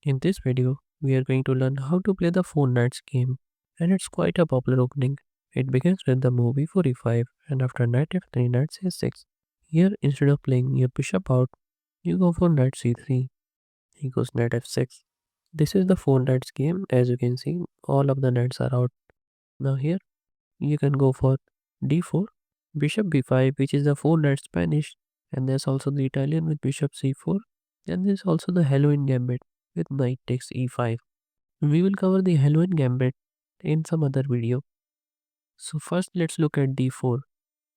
In this video, we are going to learn how to play the 4 knights game, and it's quite a popular opening. It begins with the move e4 e5, and after knight f3, knight c6. Here, instead of playing your bishop out, you go for knight c3. He goes knight f6. This is the 4 knights game. As you can see, all of the knights are out. Now here, you can go for d4, bishop b5, which is the 4 knights Spanish, and there's also the Italian with bishop c4, and there's also the Halloween gambit with knight takes e5. We will cover the Halloween gambit in some other video. So first let's look at d4.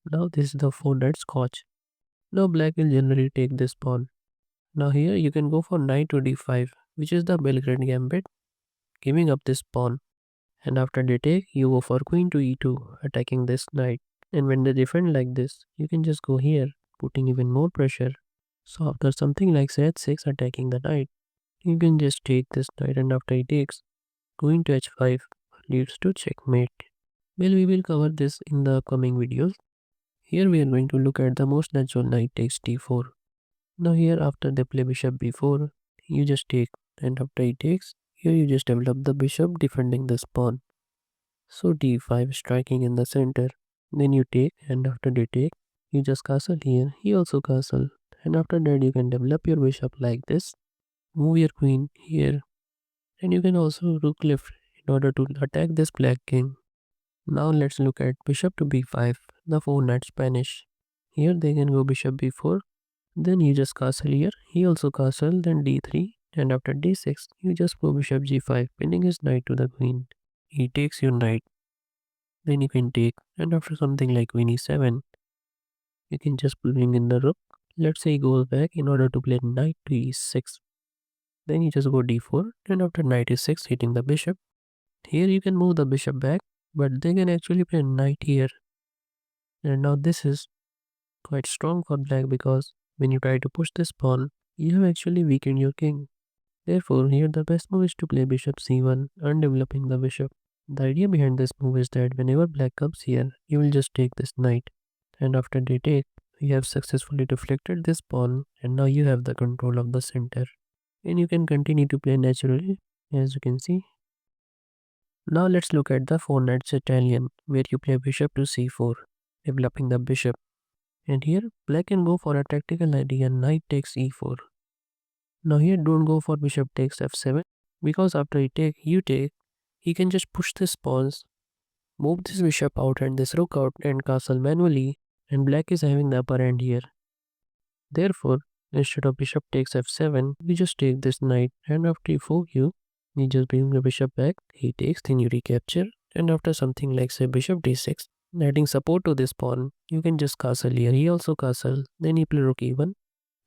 Now this is the 4 knight scotch. Now black will generally take this pawn. Now here you can go for knight to d5, which is the Belgrade gambit, giving up this pawn. And after they take, you go for queen to e2, attacking this knight. And when they defend like this, you can just go here, putting even more pressure. So after something like h6 attacking the knight, you can just take this knight, and after he takes, queen to h5 leads to checkmate. Well, we will cover this in the upcoming videos. Here we are going to look at the most natural knight takes d4. Now here after they play bishop b4, you just take, and after he takes, here you just develop the bishop defending this pawn. So d5 striking in the center. Then you take, and after they take, you just castle here. He also castle. And after that you can develop your bishop like this. Move your queen here. And you can also rook left in order to attack this black king. Now let's look at bishop to b5, the 4 knight Spanish. Here they can go bishop b4. Then you just castle here. He also castle. Then d3. And after d6, you just go bishop g5, pinning his knight to the queen. He takes your knight. Then you can take, and after something like queen e7, you can just bring in the rook. Let's say he goes back in order to play knight to e6. Then you just go d4, and after knight e6 hitting the bishop. Here you can move the bishop back, but they can actually play knight here. And now this is quite strong for black because when you try to push this pawn, you have actually weakened your king. Therefore, here the best move is to play bishop c1, undeveloping the bishop. The idea behind this move is that whenever black comes here, you will just take this knight. And after they take, you have successfully deflected this pawn, and now you have the control of the center. And you can continue to play naturally, as you can see. Now let's look at the 4 knights Italian, where you play bishop to c4, developing the bishop. And here, black can go for a tactical idea, knight takes e4. Now here don't go for bishop takes f7, because after you take, he can just push this pawns, move this bishop out and this rook out and castle manually, and black is having the upper hand here. Therefore, instead of bishop takes f7, you just take this knight, and after he fork you just bring the bishop back, he takes, then you recapture, and after something like say bishop d6, adding support to this pawn, you can just castle here, he also castle, then you play rook e1,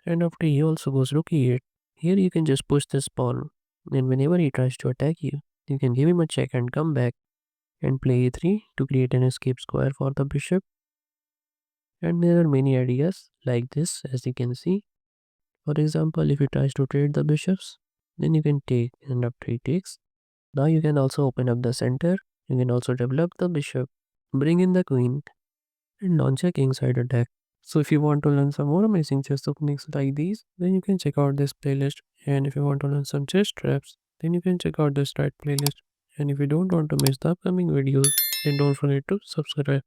and after he also goes rook e8, here you can just push this pawn, and whenever he tries to attack you, you can give him a check and come back and play e3 to create an escape square for the bishop. And there are many ideas like this, as you can see. For example, if he tries to trade the bishops, then you can take, and after he takes, now you can also open up the center, you can also develop the bishop, bring in the queen, and launch a kingside attack. So if you want to learn some more amazing chess techniques like these, then you can check out this playlist. And if you want to learn some chess traps, then you can check out this right playlist. And if you don't want to miss the upcoming videos, then don't forget to subscribe.